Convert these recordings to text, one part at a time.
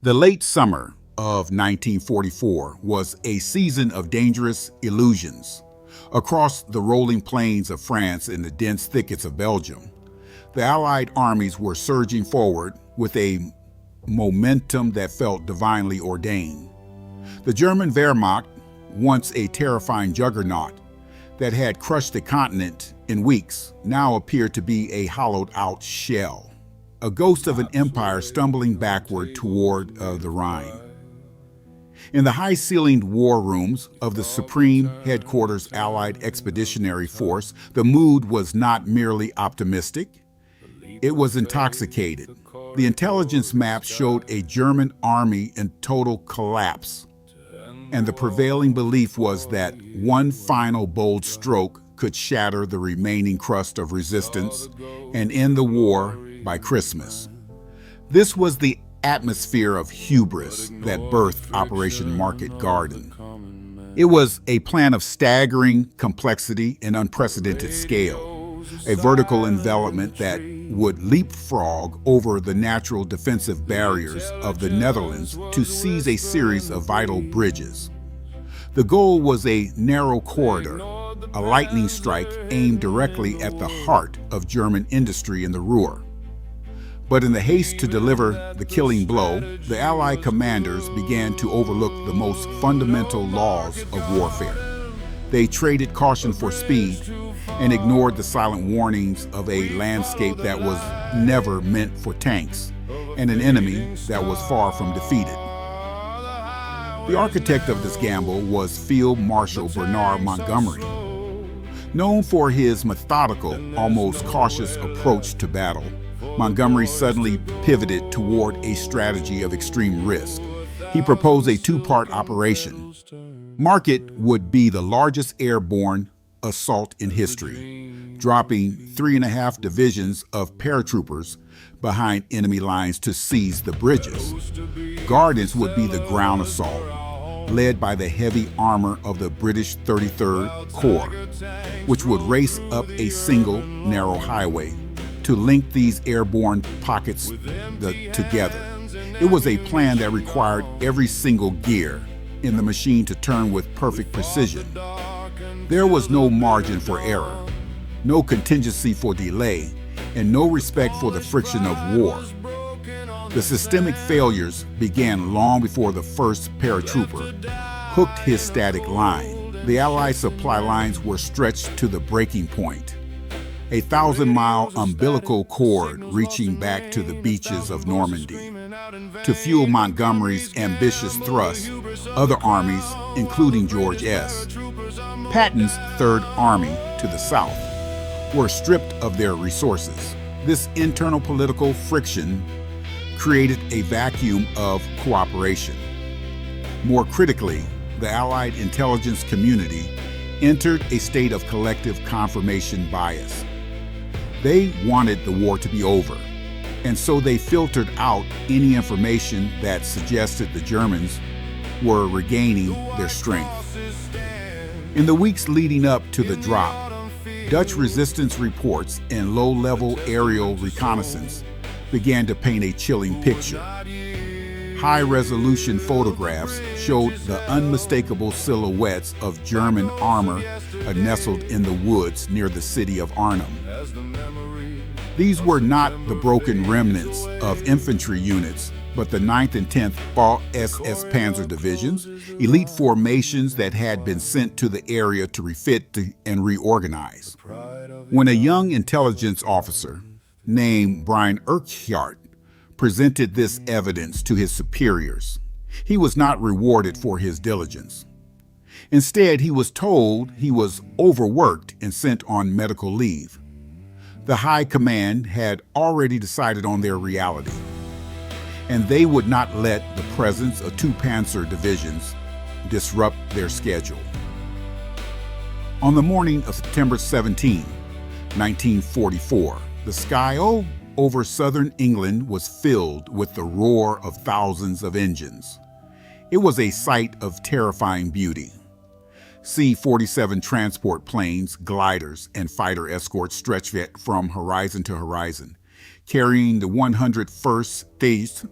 The late summer of 1944 was a season of dangerous illusions. Across the rolling plains of France and the dense thickets of Belgium, the Allied armies were surging forward with a momentum that felt divinely ordained. The German Wehrmacht, once a terrifying juggernaut that had crushed the continent in weeks, now appeared to be a hollowed-out shell, a ghost of an empire stumbling backward toward the Rhine. In the high-ceilinged war rooms of the Supreme Headquarters Allied Expeditionary Force, the mood was not merely optimistic, it was intoxicated. The intelligence maps showed a German army in total collapse, and the prevailing belief was that one final bold stroke could shatter the remaining crust of resistance and end the war by Christmas. This was the atmosphere of hubris that birthed Operation Market Garden. It was a plan of staggering complexity and unprecedented scale, a vertical envelopment that would leapfrog over the natural defensive barriers of the Netherlands to seize a series of vital bridges. The goal was a narrow corridor, a lightning strike aimed directly at the heart of German industry in the Ruhr. But in the haste to deliver the killing blow, the Allied commanders began to overlook the most fundamental laws of warfare. They traded caution for speed and ignored the silent warnings of a landscape that was never meant for tanks and an enemy that was far from defeated. The architect of this gamble was Field Marshal Bernard Montgomery. Known for his methodical, almost cautious approach to battle, Montgomery suddenly pivoted toward a strategy of extreme risk. He proposed a two-part operation. Market would be the largest airborne assault in history, dropping 3.5 divisions of paratroopers behind enemy lines to seize the bridges. Gardens would be the ground assault, led by the heavy armor of the British 33rd Corps, which would race up a single narrow highway to link these airborne pockets together. It was a plan that required every single gear in the machine to turn with perfect precision. There was no margin for error, no contingency for delay, and no respect for the friction of war. The systemic failures began long before the first paratrooper hooked his static line. The Allied supply lines were stretched to the breaking point, a 1,000-mile umbilical cord reaching back to the beaches of Normandy. To fuel Montgomery's ambitious thrust, other armies, including George S. Patton's Third Army to the south, were stripped of their resources. This internal political friction created a vacuum of cooperation. More critically, the Allied intelligence community entered a state of collective confirmation bias. They wanted the war to be over, and so they filtered out any information that suggested the Germans were regaining their strength. In the weeks leading up to the drop, Dutch resistance reports and low-level aerial reconnaissance began to paint a chilling picture. High-resolution photographs showed the unmistakable silhouettes of German armor nestled in the woods near the city of Arnhem. These were not the broken remnants of infantry units, but the 9th and 10th SS Panzer divisions, elite formations that had been sent to the area to refit and reorganize. When a young intelligence officer named Brian Urquhart presented this evidence to his superiors, he was not rewarded for his diligence. Instead, he was told he was overworked and sent on medical leave. The high command had already decided on their reality, and they would not let the presence of 2 Panzer divisions disrupt their schedule. On the morning of September 17, 1944, the sky over southern England was filled with the roar of thousands of engines. It was a sight of terrifying beauty. C-47 transport planes, gliders, and fighter escorts stretched from horizon to horizon, carrying the 101st State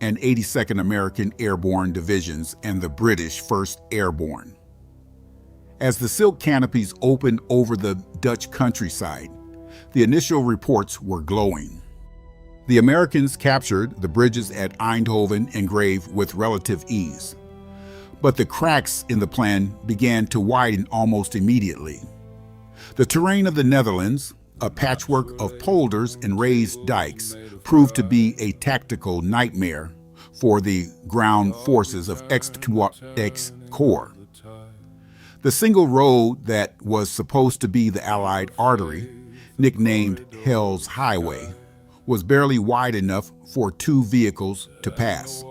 and 82nd American Airborne Divisions and the British 1st Airborne. As the silk canopies opened over the Dutch countryside, the initial reports were glowing. The Americans captured the bridges at Eindhoven and Grave with relative ease. But the cracks in the plan began to widen almost immediately. The terrain of the Netherlands, a patchwork of polders and raised dikes, proved to be a tactical nightmare for the ground forces of X Corps. The single road that was supposed to be the Allied artery, nicknamed Hell's Highway, was barely wide enough for two vehicles to pass.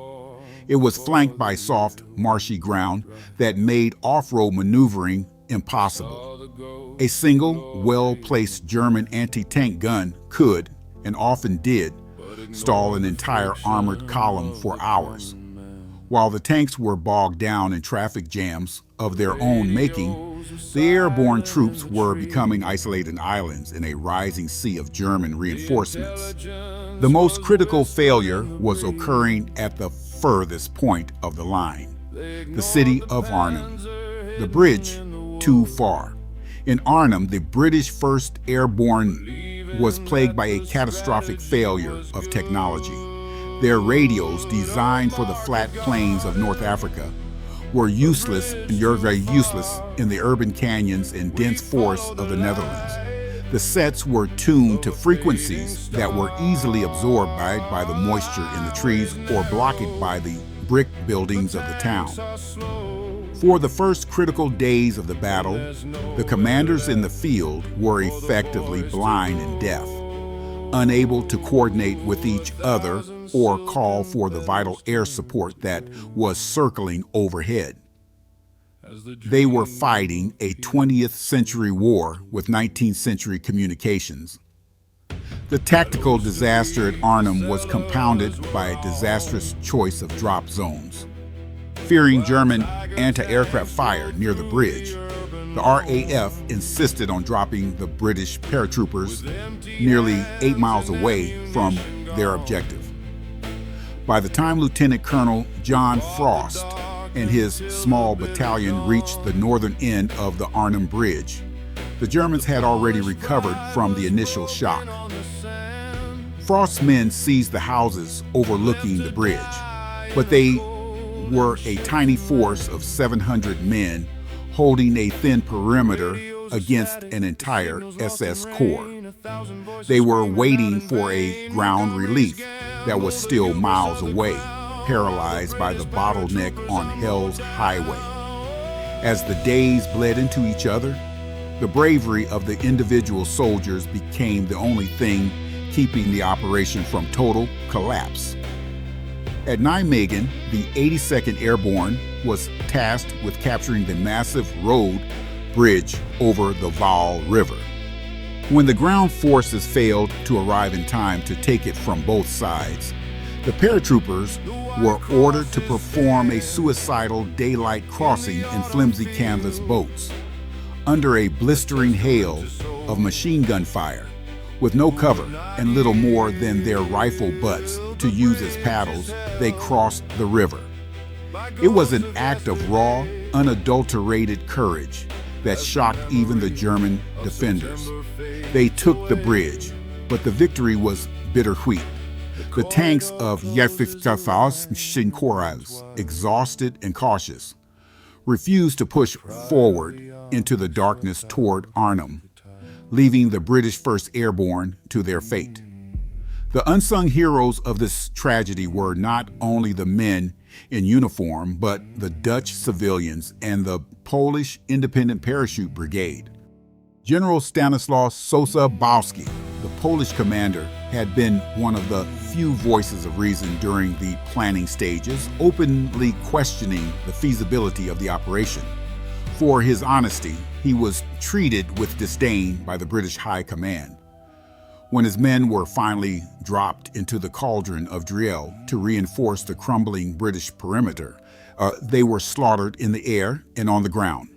It was flanked by soft, marshy ground that made off-road maneuvering impossible. A single, well-placed German anti-tank gun could, and often did, stall an entire armored column for hours. While the tanks were bogged down in traffic jams of their own making, the airborne troops were becoming isolated islands in a rising sea of German reinforcements. The most critical failure was occurring at the furthest point of the line, the city of Arnhem. The bridge, too far. In Arnhem, the British 1st Airborne was plagued by a catastrophic failure of technology. Their radios, designed for the flat plains of North Africa, were useless and very useless in the urban canyons and dense forests of the Netherlands. The sets were tuned to frequencies that were easily absorbed by the moisture in the trees or blocked by the brick buildings of the town. For the first critical days of the battle, the commanders in the field were effectively blind and deaf, unable to coordinate with each other or call for the vital air support that was circling overhead. They were fighting a 20th century war with 19th century communications. The tactical disaster at Arnhem was compounded by a disastrous choice of drop zones. Fearing German anti-aircraft fire near the bridge, the RAF insisted on dropping the British paratroopers nearly 8 miles away from their objective. By the time Lieutenant Colonel John Frost and his small battalion reached the northern end of the Arnhem Bridge, the Germans had already recovered from the initial shock. Frost's men seized the houses overlooking the bridge, but they were a tiny force of 700 men holding a thin perimeter against an entire SS Corps. They were waiting for a ground relief that was still miles away, paralyzed by the bottleneck on Hell's Highway. As the days bled into each other, the bravery of the individual soldiers became the only thing keeping the operation from total collapse. At Nijmegen, the 82nd Airborne was tasked with capturing the massive road bridge over the Waal River. When the ground forces failed to arrive in time to take it from both sides, the paratroopers were ordered to perform a suicidal daylight crossing in flimsy canvas boats. Under a blistering hail of machine gun fire, with no cover and little more than their rifle butts to use as paddles, they crossed the river. It was an act of raw, unadulterated courage that shocked even the German defenders. They took the bridge, but the victory was bittersweet. The tanks of Korps, exhausted and cautious, refused to push forward into the darkness toward Arnhem, leaving the British 1st Airborne to their fate. The unsung heroes of this tragedy were not only the men in uniform, but the Dutch civilians and the Polish Independent Parachute Brigade. General Stanislaw Bałski, the Polish commander, had been one of the few voices of reason during the planning stages, openly questioning the feasibility of the operation. For his honesty, he was treated with disdain by the British High Command. When his men were finally dropped into the cauldron of Driel to reinforce the crumbling British perimeter, they were slaughtered in the air and on the ground.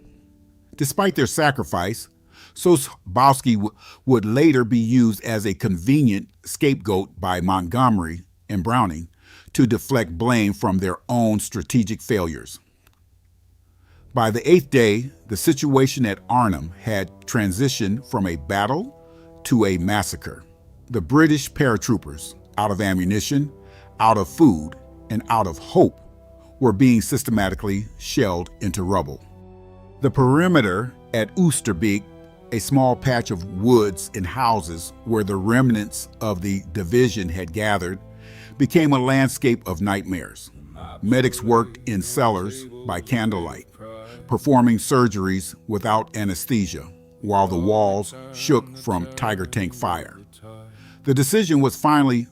Despite their sacrifice, Bałski would later be used as a convenient scapegoat by Montgomery and Browning to deflect blame from their own strategic failures. By the 8th day, the situation at Arnhem had transitioned from a battle to a massacre. The British paratroopers, out of ammunition, out of food, and out of hope, were being systematically shelled into rubble. The perimeter at Oosterbeek, a small patch of woods and houses where the remnants of the division had gathered, became a landscape of nightmares. Medics worked in cellars by candlelight, performing surgeries without anesthesia, while the walls shook from Tiger tank fire. The decision was finally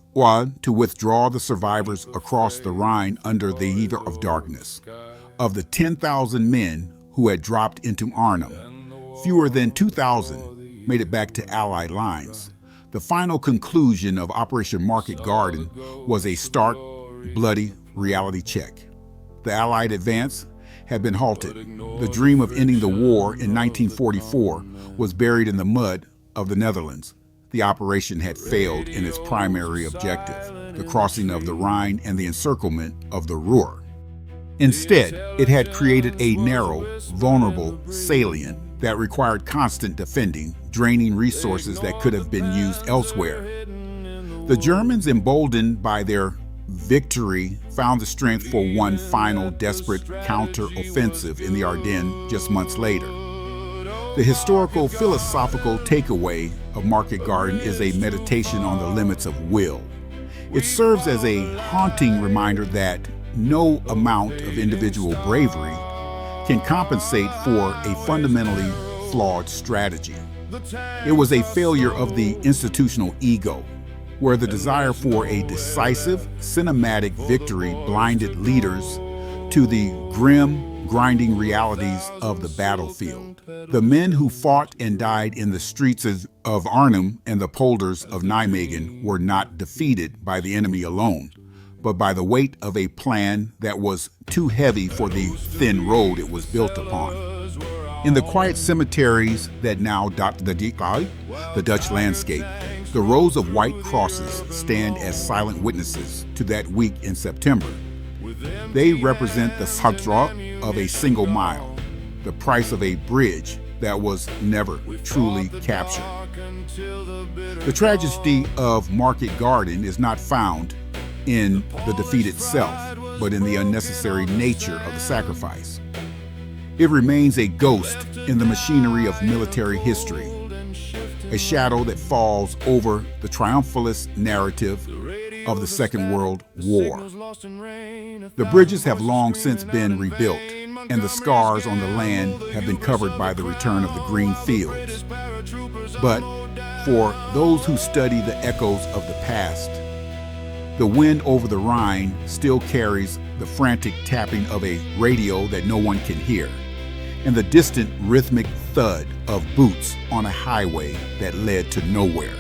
to withdraw the survivors across the Rhine under the heat of darkness. Of the 10,000 men who had dropped into Arnhem, fewer than 2,000 made it back to Allied lines. The final conclusion of Operation Market Garden was a stark, bloody reality check. The Allied advance had been halted. The dream of ending the war in 1944 was buried in the mud of the Netherlands. The operation had failed in its primary objective, the crossing of the Rhine and the encirclement of the Ruhr. Instead, it had created a narrow, vulnerable salient that required constant defending, draining resources that could have been used elsewhere. The Germans, emboldened by their victory, found the strength for one final desperate counter-offensive in the Ardennes just months later. The historical philosophical takeaway of Market Garden is a meditation on the limits of will. It serves as a haunting reminder that no amount of individual bravery can compensate for a fundamentally flawed strategy. It was a failure of the institutional ego, where the desire for a decisive, cinematic victory blinded leaders to the grim, grinding realities of the battlefield. The men who fought and died in the streets of Arnhem and the polders of Nijmegen were not defeated by the enemy alone, but by the weight of a plan that was too heavy for the thin road it was built upon. In the quiet cemeteries that now dot the Dutch landscape, the rows of white crosses stand as silent witnesses to that week in September. They represent the satrap of a single mile, the price of a bridge that was never truly captured. The tragedy of Market Garden is not found in the defeat itself, but in the unnecessary nature of the sacrifice. It remains a ghost in the machinery of military history, a shadow that falls over the triumphalist narrative of the Second World War. The bridges have long since been rebuilt, and the scars on the land have been covered by the return of the green fields. But for those who study the echoes of the past, the wind over the Rhine still carries the frantic tapping of a radio that no one can hear, and the distant rhythmic thud of boots on a highway that led to nowhere.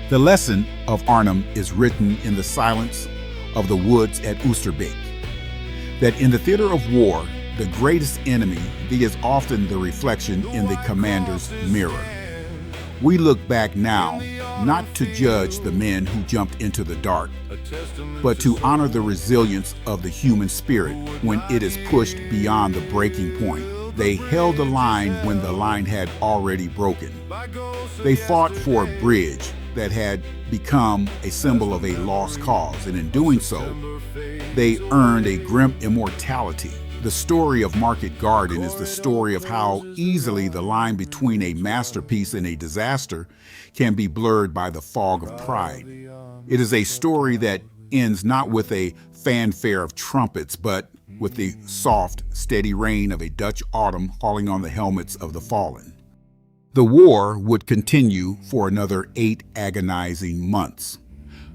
The lesson of Arnhem is written in the silence of the woods at Oosterbeek, that in the theater of war, the greatest enemy is often the reflection in the commander's mirror. We look back now, not to judge the men who jumped into the dark, but to honor the resilience of the human spirit when it is pushed beyond the breaking point. They held the line when the line had already broken. They fought for a bridge that had become a symbol of a lost cause, and in doing so, they earned a grim immortality. The story of Market Garden is the story of how easily the line between a masterpiece and a disaster can be blurred by the fog of pride. It is a story that ends not with a fanfare of trumpets, but with the soft, steady rain of a Dutch autumn falling on the helmets of the fallen. The war would continue for another 8 agonizing months.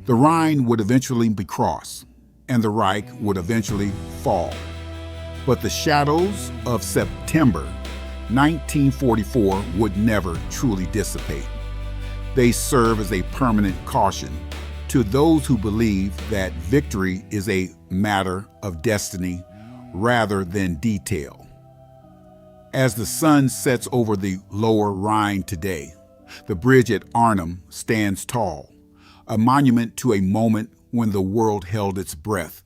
The Rhine would eventually be crossed, and the Reich would eventually fall. But the shadows of September 1944 would never truly dissipate. They serve as a permanent caution to those who believe that victory is a matter of destiny rather than detail. As the sun sets over the lower Rhine today, the bridge at Arnhem stands tall, a monument to a moment when the world held its breath.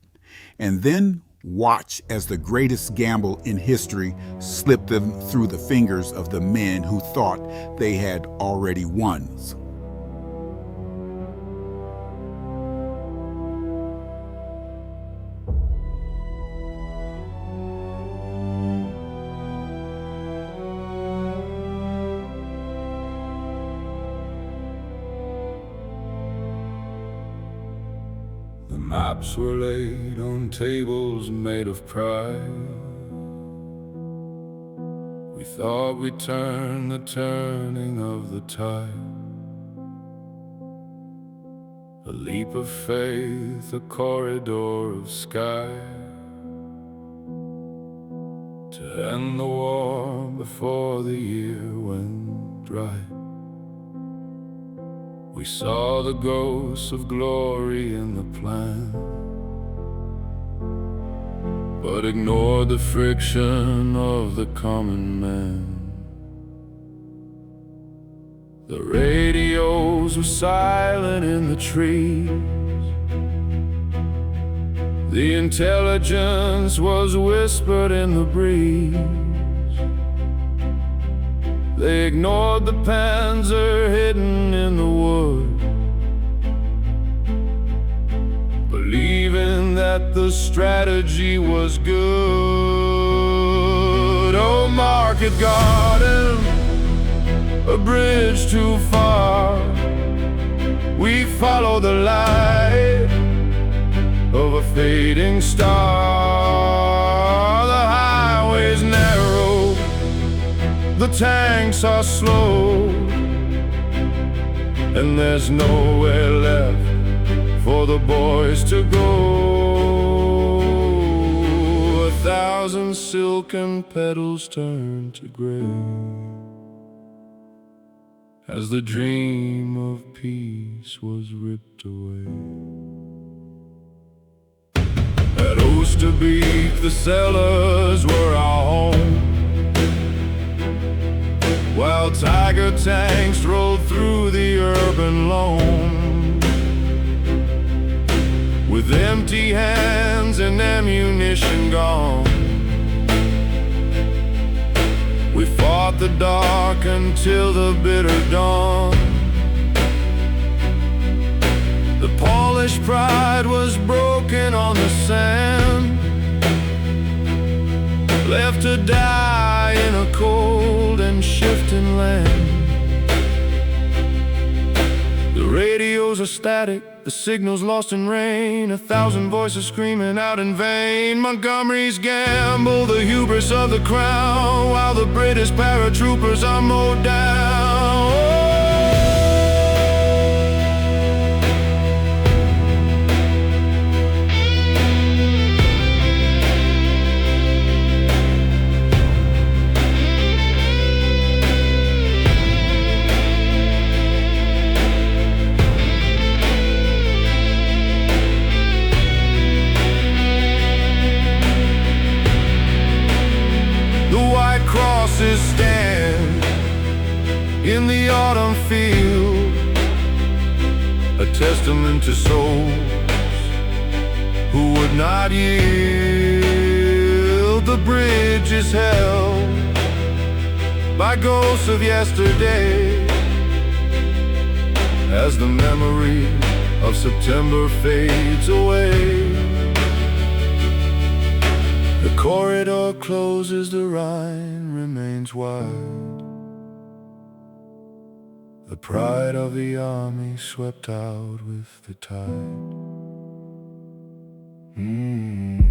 And then watch as the greatest gamble in history slipped them through the fingers of the men who thought they had already won. The maps were laid on tables made of pride. We thought we'd turn the turning of the tide. A leap of faith, a corridor of sky, to end the war before the year went dry. We saw the ghosts of glory in the plan, but ignored the friction of the common man. The radios were silent in the trees. The intelligence was whispered in the breeze. They ignored the Panzer hidden in the wood, believing that the strategy was good. Oh, market garden, a bridge too far. We follow the light of a fading star. The highway's narrow, the tanks are slow, and there's nowhere left for the boys to go. 1,000 silken petals turn to gray as the dream of peace was ripped away. At Oosterbeek, the cellars were our home, while Tiger tanks rolled through the urban loam. With empty hands and ammunition gone, we fought the dark until the bitter dawn. The Polish pride was broken on the sand, left to die in a cold and shifting land. The radios are static, the signals lost in rain, 1,000 voices screaming out in vain. Montgomery's gamble, the hubris of the crown, while the British paratroopers are mowed down. Crosses stand in the autumn field, a testament to souls who would not yield. The bridge is held by ghosts of yesterday, as the memory of September fades away. The corridor closes, the Rhine remains wide. The pride of the army swept out with the tide. Mm-hmm.